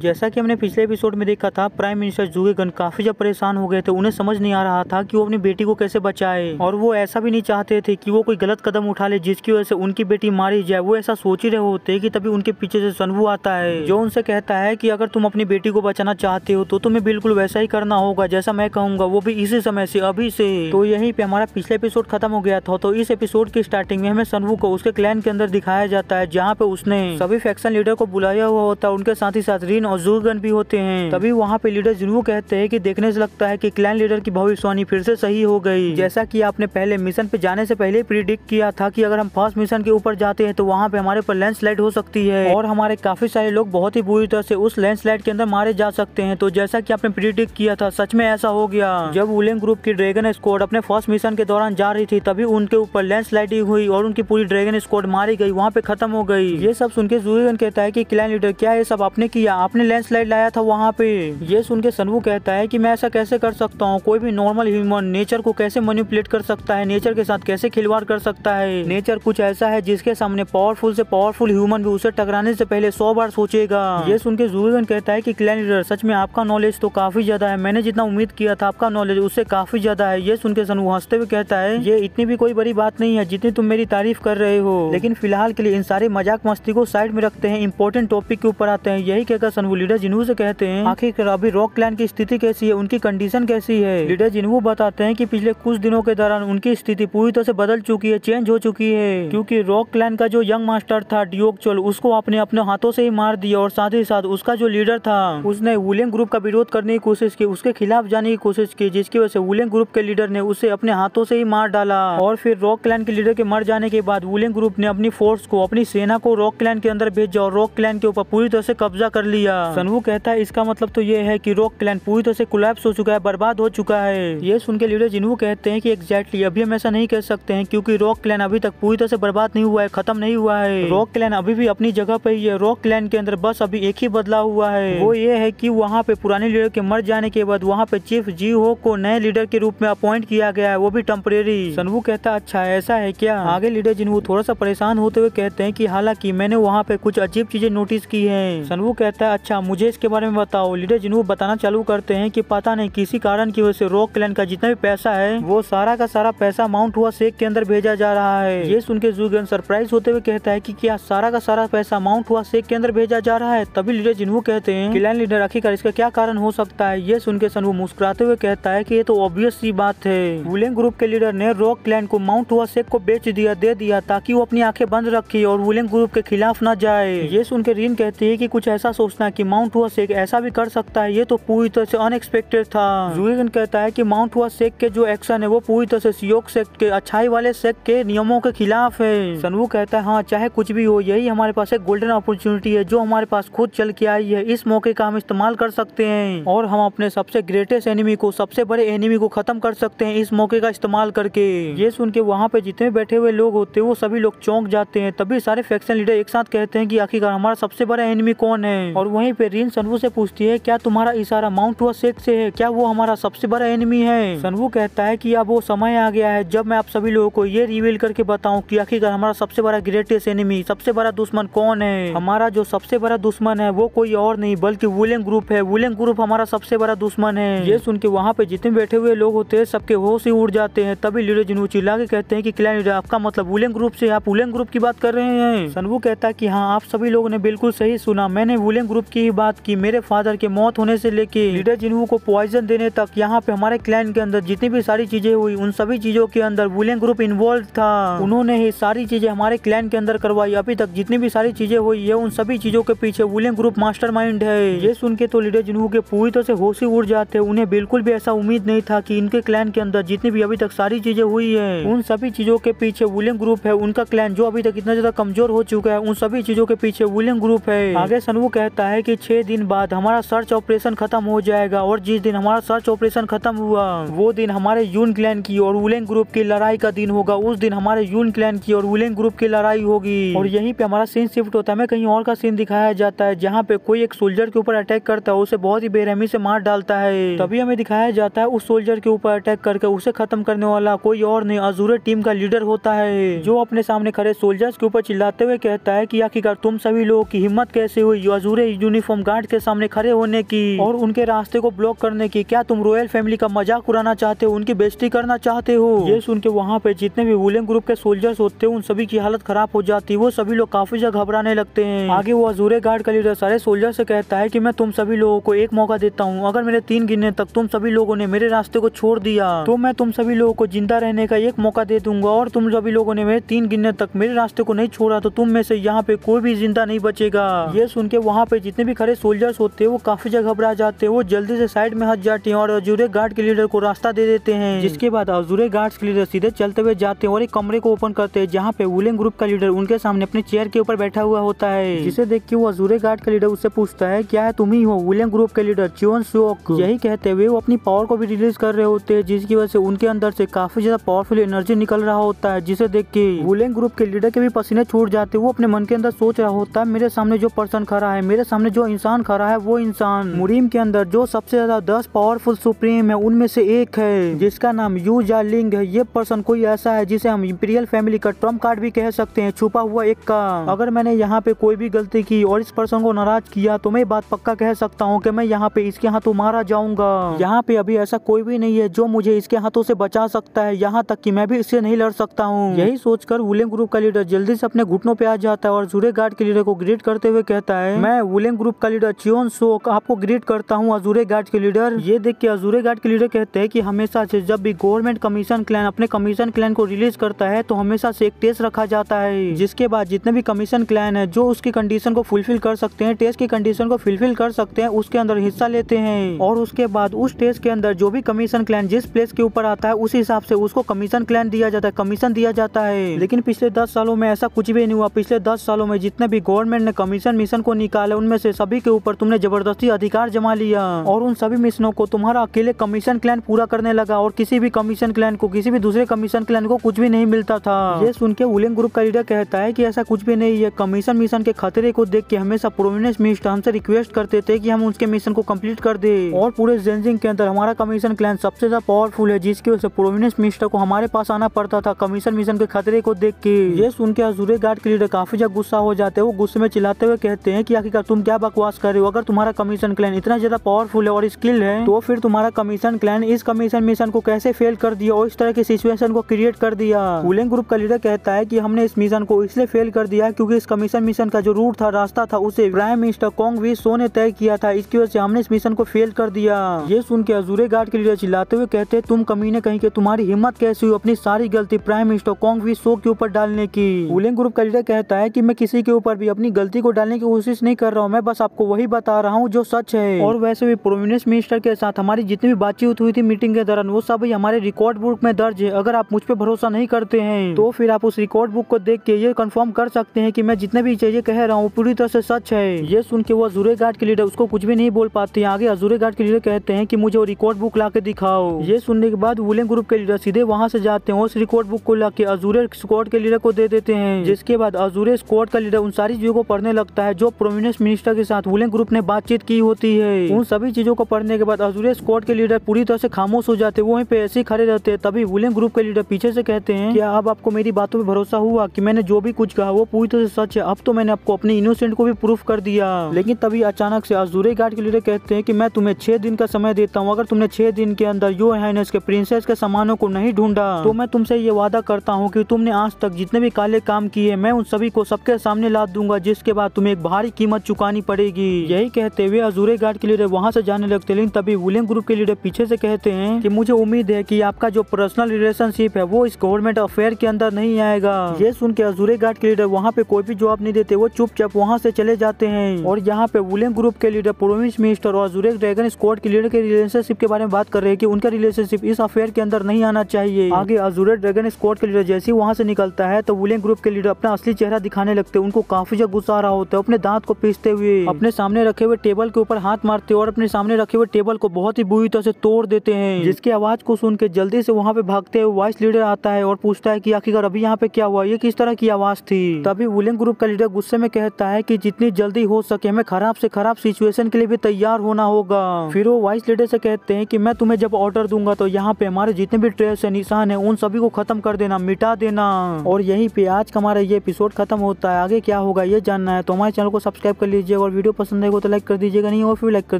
जैसा कि हमने पिछले एपिसोड में देखा था, प्राइम मिनिस्टर जुगेगन काफी जब परेशान हो गए थे। उन्हें समझ नहीं आ रहा था कि वो अपनी बेटी को कैसे बचाए, और वो ऐसा भी नहीं चाहते थे कि वो कोई गलत कदम उठा ले जिसकी वजह से उनकी बेटी मारी जाए। वो ऐसा सोच ही रहे होते कि तभी उनके पीछे से सनवू आता है, जो उनसे कहता है कि अगर तुम अपनी बेटी को बचाना चाहते हो तो तुम्हें बिल्कुल वैसा ही करना होगा जैसा मैं कहूंगा, वो भी इसी समय से, अभी से। तो यहीं पे हमारा पिछला एपिसोड खत्म हो गया था। तो इस एपिसोड की स्टार्टिंग में हमें सनवू को उसके क्लैन के अंदर दिखाया जाता है, जहाँ पे उसने सभी फैक्शन लीडर को बुलाया हुआ होता है। उनके साथ ही साथ रिन और जुगेगन भी होते हैं। तभी वहाँ पे लीडर जिन्वू कहते हैं कि देखने से लगता है कि क्लैन लीडर की भविष्यवाणी फिर से सही हो गई। जैसा कि आपने पहले मिशन पे जाने से पहले प्रिडिक्ट किया था कि अगर हम फर्स्ट मिशन के ऊपर जाते हैं तो वहाँ पे हमारे पर लैंडस्लाइड हो सकती है और हमारे काफी सारे लोग बहुत ही बुरी तरह से उस लैंडस्लाइड के अंदर मारे जा सकते हैं। तो जैसा कि आपने प्रिडिक्ट किया था, सच में ऐसा हो गया। जब वुलेंग ग्रुप की ड्रैगन स्क्वाड अपने फर्स्ट मिशन के दौरान जा रही थी, तभी उनके ऊपर लैंडस्लाइडिंग हुई और उनकी पूरी ड्रैगन स्क्वाड मारी गई, वहाँ पे खत्म हो गई। ये सब सुन के जुगेगन कहता है कि क्लैन लीडर, क्या ये सब आपने किया? आपने लैंडस्लाइड लाया था वहाँ पे। ये सुन के सनवू कहता है कि मैं ऐसा कैसे कर सकता हूँ? कोई भी नॉर्मल ह्यूमन नेचर को कैसे मैनिपुलेट कर सकता है, नेचर के साथ कैसे खिलवाड़ कर सकता है? नेचर कुछ ऐसा है जिसके सामने पावरफुल से पावरफुल ह्यूमन भी उसे टकराने से पहले 100 बार सोचेगा। ये सुन के जुगेगन कहता है कि क्लैन लीडर, सच में आपका नॉलेज तो काफी ज्यादा है। मैंने जितना उम्मीद किया था आपका नॉलेज उससे काफी ज्यादा है। ये सुन के सनवू हंसते हुए कहता है, ये इतनी भी कोई बड़ी बात नहीं है जितनी तुम मेरी तारीफ कर रहे हो, लेकिन फिलहाल के लिए इन सारे मजाक मस्ती को साइड में रखते हैं, इंपॉर्टेंट टॉपिक के ऊपर आते हैं। यही कहकर सनवू लीडर जिन्वू से कहते हैं, आखिर अभी रॉक क्लैन की स्थिति कैसी है, उनकी कंडीशन कैसी है? लीडर जिन्वू बताते हैं कि पिछले कुछ दिनों के दौरान उनकी स्थिति पूरी तरह से बदल चुकी है, चेंज हो चुकी है, क्योंकि रॉक क्लैन का जो यंग मास्टर था डियोकचोल, उसको आपने अपने हाथों से ही मार दिया, और साथ ही साथ उसका जो लीडर था उसने वुलेंग ग्रुप का विरोध करने की कोशिश की, उसके खिलाफ जाने की कोशिश की, जिसकी वजह से वुलेंग ग्रुप के लीडर ने उसे अपने हाथों से ही मार डाला। और फिर रॉक क्लैन के लीडर के मर जाने के बाद वुलेंग ग्रुप ने अपनी फोर्स को, अपनी सेना को रॉक क्लैन के अंदर भेजा और रॉक क्लैन के ऊपर पूरी तरह से कब्जा कर लिया। सनवू कहता है इसका मतलब तो ये है कि रॉक क्लैन पूरी तरह से कोलैप्स हो चुका है, बर्बाद हो चुका है। ये सुन के लीडर जिन्वू कहते हैं कि एग्जैक्टली अभी हम ऐसा नहीं कह सकते हैं, क्योंकि रॉक क्लैन अभी तक पूरी तरह से बर्बाद नहीं हुआ है, खत्म नहीं हुआ है। रॉक क्लैन अभी भी अपनी जगह पे ही है। रॉक क्लैन के अंदर बस अभी एक ही बदलाव हुआ है, वो ये है कि वहाँ पे पुराने लीडर के मर जाने के बाद वहाँ पे चीफ जी हो को नए लीडर के रूप में अपॉइंट किया गया है, वो भी टेम्परेरी। सनवू कहता अच्छा ऐसा है क्या? आगे लीडर जिन्वू थोड़ा सा परेशान होते हुए कहते हैं कि हालांकि मैंने वहाँ पे कुछ अजीब चीजें नोटिस की हैं। सनवू कहता है अच्छा मुझे इसके बारे में बताओ। लीडर जिन्वू बताना चालू करते हैं कि पता नहीं किसी कारण की वजह से रॉक क्लैन का जितना भी पैसा है वो सारा का सारा पैसा माउंट हुआ शेख के अंदर भेजा जा रहा है। ये सुन के जुगेगन सरप्राइज होते हुए कहता है कि क्या सारा का सारा पैसा माउंट हुआ शेख के अंदर भेजा जा रहा है? तभी लीडर जिन्वू कहते हैं क्लैन लीडर आखिरकार इसका क्या कारण हो सकता है? ये सुन के सनवू मुस्कुराते हुए कहता है कि ये तो ऑब्वियस सी बात है, वुलेंग ग्रुप के लीडर ने रॉक क्लैन को माउंट हुआ शेख को बेच दिया, दे दिया, ताकि वो अपनी आंखें बंद रखे और वुलेंग ग्रुप के खिलाफ न जाए। ये सुन के रिन कहती है कि कुछ ऐसा सोचना कि माउंट हुआ शेख ऐसा भी कर सकता है, ये तो पूरी तरह से अनएक्सपेक्टेड था। जुगेगन कहता है कि माउंट हुआ शेख के जो एक्शन है वो पूरी तरह से सियोक सेक्ट के, अच्छाई वाले सेक्ट के नियमों के खिलाफ है। सनवू कहता है हाँ चाहे कुछ भी हो, यही हमारे पास एक गोल्डन अपॉर्चुनिटी है जो हमारे पास खुद चल के आई है। इस मौके का हम इस्तेमाल कर सकते हैं और हम अपने सबसे ग्रेटेस्ट एनिमी को, सबसे बड़े एनिमी को खत्म कर सकते हैं इस मौके का इस्तेमाल करके। ये सुन के वहाँ पे जितने बैठे हुए लोग होते हैं वो सभी लोग चौंक जाते हैं। तभी सारे फैक्शन लीडर एक साथ कहते हैं कि आखिरकार हमारा सबसे बड़ा एनिमी कौन है? और वहीं पे रिन सनवू से पूछती है क्या तुम्हारा इशारा माउंट हुआ शेख से है? क्या वो हमारा सबसे बड़ा एनिमी है? सनवू कहता है कि अब वो समय आ गया है जब मैं आप सभी लोगों को ये रिवील करके बताऊं कि आखिरकार हमारा सबसे बड़ा ग्रेटेस्ट एनिमी, सबसे बड़ा दुश्मन कौन है। हमारा जो सबसे बड़ा दुश्मन है वो कोई और नहीं बल्कि वुलेंग ग्रुप है। वुलेंग ग्रुप हमारा सबसे बड़ा दुश्मन है। ये सुन के वहाँ पे जितने बैठे हुए लोग होते हैं सबके होश ही उड़ जाते हैं। तभी लीडर जिन्वू चिल्ला के कहते हैं कि क्लैन लीडर आपका मतलब वुलेंग ग्रुप से? आप वुलेंग ग्रुप की बात कर रहे हैं? सनवू कहता है कि हाँ आप सभी लोगों ने बिल्कुल सही सुना, मैंने वुलेंग ग्रुप की ही बात की। मेरे फादर के मौत होने से लेके लीडर जिन्वू को पॉइजन देने तक यहाँ पे हमारे क्लैन के अंदर जितनी भी सारी चीजें हुई उन सभी चीजों के अंदर वुलेंग ग्रुप इन्वॉल्व था। उन्होंने ही सारी चीजें हमारे क्लैन के अंदर करवाई। अभी तक जितनी भी सारी चीजें हुई है उन सभी चीजों के पीछे वुलेंग ग्रुप मास्टरमाइंड है। ये सुन के तो लीडर जिन्वू के पूरी तरह से होश ही उड़ जाते हैं। उन्हें बिल्कुल भी ऐसा उम्मीद नहीं था कि इनके क्लैन के अंदर जितनी भी अभी तक सारी चीजें हुई है उन सभी चीजों के पीछे वुलेंग ग्रुप है। उनका क्लैन जो अभी तक इतना ज्यादा कमजोर हो चुका है उन सभी चीजों के पीछे वुलेंग ग्रुप है। आगे सनवू कहता है कि 6 दिन बाद हमारा सर्च ऑपरेशन खत्म हो जाएगा और जिस दिन हमारा सर्च ऑपरेशन खत्म हुआ वो दिन हमारे यून क्लैन की और वुलेंग ग्रुप की लड़ाई का दिन होगा। उस दिन हमारे यून क्लैन की और वुलेंग ग्रुप की लड़ाई होगी। और यहीं पे हमारा सीन शिफ्ट होता है, हमें कहीं और का सीन दिखाया जाता है जहाँ पे कोई एक सोल्जर के ऊपर अटैक करता है, उसे बहुत ही बेरहमी से मार डालता है। तभी हमें दिखाया जाता है उस सोल्जर के ऊपर अटैक करके उसे खत्म करने वाला कोई और नहीं, अजूरे टीम का लीडर होता है, जो अपने सामने खड़े सोल्जर्स के ऊपर चिल्लाते हुए कहता है कि आखिरकार तुम सभी लोगों की हिम्मत कैसे हुई अजूरे यूनिफॉर्म गार्ड के सामने खड़े होने की और उनके रास्ते को ब्लॉक करने की। क्या तुम रॉयल फैमिली का मजाक उड़ाना चाहते हो, उनकी बेइज्जती करना चाहते हो? ये सुन के वहाँ पे जितने भी वुलेन ग्रुप के सोल्जर्स होते हैं उन सभी की हालत खराब हो जाती है। वो सभी लोग काफी ज्यादा घबराने लगते हैं। आगे वो अजूरे गार्ड का लीडर सारे सोल्जर से कहता है कि मैं तुम सभी लोगों को एक मौका देता हूँ, अगर मेरे 3 गिनने तक तुम सभी लोगों ने मेरे रास्ते को छोड़ दिया तो मैं तुम सभी लोगों को जिंदा रहने का एक मौका दे दूंगा, और तुम सभी लोगों ने मेरे 3 गिनने तक मेरे रास्ते को नहीं छोड़ा तो तुम में से यहाँ पे कोई भी जिंदा नहीं बचेगा। ये सुन के वहाँ पे जितने भी खड़े सोल्जर्स होते हैं वो काफी ज्यादा घबरा जाते हैं। वो जल्दी से साइड में हट जाते हैं और अजूरे गार्ड के लीडर को रास्ता दे देते हैं। जिसके बाद अजूरे गार्ड्स के लीडर सीधे चलते हुए जाते हैं और एक कमरे को ओपन करते हैं जहाँ पे वुलेन ग्रुप का लीडर उनके सामने अपने चेयर के ऊपर बैठा हुआ होता है। जिसे देख के वो अजूरे गार्ड का लीडर उससे पूछता है क्या है तुम ही हो वुलेन ग्रुप के लीडर चियोन सुओक? यही कहते हुए वो अपनी पावर को भी रिलीज कर रहे होते हैं, जिसकी वजह से उनके अंदर से काफी ज्यादा पावरफुल एनर्जी निकल रहा होता है। जिसे देख के वुलेन ग्रुप के लीडर के भी पसीने छूट जाते। वो अपने मन के अंदर सोच रहा होता है मेरे सामने जो पर्सन खड़ा है, मेरे सामने जो इंसान खड़ा है, वो इंसान मुरीम के अंदर जो सबसे ज्यादा 10 पावरफुल सुप्रीम है उनमें से एक है, जिसका नाम यू जा लिंग है। ये पर्सन कोई ऐसा है जिसे हम इंपीरियल फैमिली का ट्रम्प कार्ड भी कह सकते हैं, छुपा हुआ एक का। अगर मैंने यहाँ पे कोई भी गलती की और इस पर्सन को नाराज किया तो मैं बात पक्का कह सकता हूँ कि मैं यहाँ पे इसके हाथों मारा जाऊंगा। यहाँ पे अभी ऐसा कोई भी नहीं है जो मुझे इसके हाथों से बचा सकता है, यहाँ तक कि मैं भी इससे नहीं लड़ सकता हूँ। यही सोचकर वुलेन ग्रुप का लीडर जल्दी से अपने घुटनों पे आ जाता है और अजूरे गार्ड के लीडर को ग्रीट करते हुए कहता है मैं वुलेन ग्रुप का लीडर चियोन सुओक आपको ग्रीट करता हूँ अजूरे गार्ड के लीडर। ये देख के अजूरे गार्ड के लीडर कहते हैं कि हमेशा से जब भी गवर्नमेंट कमीशन क्लैन अपने कमीशन क्लैन को रिलीज करता है तो हमेशा से एक टेस्ट रखा जाता है, जिसके बाद जितने भी कमीशन क्लैन है जो उसकी कंडीशन को फुलफिल कर सकते हैं, टेस्ट की कंडीशन को फुलफिल कर सकते हैं, उसके अंदर हिस्सा लेते हैं। और उसके बाद उस टेस्ट के अंदर जो भी कमीशन क्लैन जिस प्लेस के ऊपर आता है उस हिसाब से उसको कमीशन क्लैन दिया जाता है, कमीशन दिया जाता है। लेकिन पिछले 10 सालों में ऐसा कुछ भी नहीं हुआ। पिछले 10 सालों में जितने भी गवर्नमेंट ने कमीशन मिशन को निकाले उनमें से सभी के ऊपर तुमने जबरदस्ती अधिकार जमा लिया और उन सभी मिशनों को तुम्हारा अकेले कमीशन क्लैन पूरा करने लगा और किसी भी कमीशन क्लैन को किसी भी दूसरे कमीशन क्लैन को कुछ भी नहीं मिलता था। ये सुन के वुलेन ग्रुप का लीडर कहता है कि ऐसा कुछ भी नहीं है। कमीशन मिशन के खतरे को देख के हमेशा प्रोमिनेंस मिनिस्टर हमसे रिक्वेस्ट करते थे कि हम उसके मिशन को कंप्लीट कर दे और पूरे जेनजिंग के अंदर हमारा कमीशन क्लैन सबसे ज्यादा पावरफुल है, जिसकी वजह से प्रोमिनेंस मिनिस्टर को हमारे पास आना पड़ता था कमीशन मिशन के खतरे को देख के। ये सुन के अजूरे गार्ड के लीडर काफी ज्यादा गुस्सा हो जाते हैं। वो गुस्से में चिल्लाते हुए कहते हैं कि आखिरकार तुम क्या बकवास कर रहे हो? अगर तुम्हारा कमीशन क्लैन इतना ज्यादा पावरफुल है और स्किल है तो फिर तुम्हारा कमीशन क्लैन इस कमीशन मिशन को कैसे फेल कर दिया और इस तरह की सिचुएशन को क्रिएट कर दिया? वुलेन ग्रुप का लीडर कहता है कि हमने इस मिशन को इसलिए फेल कर दिया क्योंकि इस कमीशन मिशन का जो रूट था, रास्ता था, उसे प्राइम मिनिस्टर कोंग वी सो ने तय किया था। इसकी वजह से हमने इस मिशन को फेल कर दिया। ये सुन के अजूरे गार्ड के लीडर चिल्लाते हुए कहते हैं तुम कमीने कहीं के तुम्हारी हिम्मत कैसी हुई अपनी सारी गलती प्राइम मिनिस्टर कोंग वी सो के ऊपर डालने की? वुलेन ग्रुप का लीडर कहता है कि मैं किसी के ऊपर भी अपनी गलती को डालने की कोशिश नहीं कर रहा हूँ, मैं बस आपको वही बता रहा हूँ जो सच है। और वैसे भी प्रोमिनेंस मिनिस्टर के साथ हमारी जितनी भी बातचीत हुई थी मीटिंग के दौरान वो सब हमारे रिकॉर्ड बुक में दर्ज है। अगर आप मुझ पे भरोसा नहीं करते हैं तो फिर आप उस रिकॉर्ड बुक को देख के ये कंफर्म कर सकते हैं कि मैं जितने भी चीजें कह रहा हूँ पूरी तरह से सच है। ये सुन के वो अजूरे गार्ड के लीडर उसको कुछ भी नहीं बोल पाते हैं। आगे अजूरे गार्ड के लीडर कहते हैं कि मुझे वो रिकॉर्ड बुक ला के दिखाओ। ये सुनने के बाद वुलेन ग्रुप के लीडर सीधे वहाँ से जाते हैं, उस रिकॉर्ड बुक को ला के अजूरे स्क्वाड के लीडर को दे देते हैं। जिसके बाद अजूरे स्क्वाड का लीडर उन सारी चीजों को पढ़ने लगता है जो प्रोमिनेंस मिनिस्टर के साथ वुलेन ग्रुप ने बातचीत की होती है। उन सभी चीजों को पढ़ने के बाद अजूरे स्क्वाड के लीडर पूरी तरह से खामोश हो जाते, वो वहीं पे ऐसे ही खड़े रहते हैं। तभी वुलेन ग्रुप के लीडर पीछे से कहते हैं क्या अब आपको मेरी बातों पे भरोसा हुआ कि मैंने जो भी कुछ कहा वो पूरी तरह से सच है? अब तो मैंने आपको अपनी इनोसेंट को भी प्रूफ कर दिया। लेकिन तभी अचानक से अजूरे गार्ड के लीडर कहते हैं कि मैं तुम्हें 6 दिन का समय देता हूँ, अगर तुमने 6 दिन के अंदर योर हाइनेस के प्रिंसेस के सामानों को नहीं ढूंढा तो मैं तुमसे ये वादा करता हूँ कि तुमने आज तक जितने भी काले काम किए मैं उन सभी को सबके सामने ला दूंगा, जिसके बाद तुम्हें एक भारी कीमत चुकानी पड़ेगी। यही कहते हुए अजूरे गार्ड के लीडर वहाँ से जाने लगते। लेकिन तभी वुलेन ग्रुप के लीडर पीछे से कहते हैं कि मुझे उम्मीद है कि आपका जो पर्सनल रिलेशनशिप है वो इस गवर्नमेंट अफेयर के अंदर नहीं आएगा। ये सुन के अजूरे गार्ड के लीडर वहाँ पे कोई भी जवाब नहीं देते, वो चुपचाप वहाँ से चले जाते हैं। और यहाँ पे वुलेन ग्रुप के लीडर प्रोविंस मिनिस्टर और अजूरे ड्रैगन स्क्वाड के लीडर के रिलेशनशिप के बारे में बात कर रहे हैं कि उनका रिलेशनशिप इस अफेयर के अंदर नहीं आना चाहिए। आगे अजूरे ड्रैगन स्क्वाड के लीडर जैसे ही वहाँ से निकलता है तो वुलेन ग्रुप के लीडर अपना असली चेहरा दिखाने लगते हैं। उनको काफी ज्यादा गुस्सा आ रहा होता है। अपने दांत को पीसते हुए अपने सामने रखे हुए टेबल के ऊपर हाथ मारते और अपने सामने रखे हुए टेबल को बहुत ही बुरी तरह से तोड़ देते हैं। जिसकी आवाज को सुन के जल्दी से वहाँ पे भागते हुए वाइस लीडर आता है और पूछता है कि आखिरकार अभी यहाँ पे क्या हुआ, ये किस तरह की आवाज थी? तभी वुलेन ग्रुप का लीडर गुस्से में कहता है कि जितनी जल्दी हो सके हमें खराब से खराब सिचुएशन के लिए भी तैयार होना होगा। फिर वो वाइस लीडर से कहते हैं कि मैं तुम्हें जब ऑर्डर दूंगा तो यहाँ पे हमारे जितने भी ट्रेस है, निशान है, उन सभी को खत्म कर देना, मिटा देना। और यहीं पे आज का हमारा ये एपिसोड खत्म होता है। आगे क्या होगा ये जानना है तो हमारे चैनल को सब्सक्राइब कर लीजिए। और वीडियो पसंद आएगा तो लाइक कर दीजिएगा, नहीं और फिर लाइक कर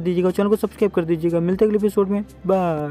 दीजिएगा, चैनल को सब्सक्राइब कर दीजिएगा। मिलते हैं अगले एपिसोड में, बाय।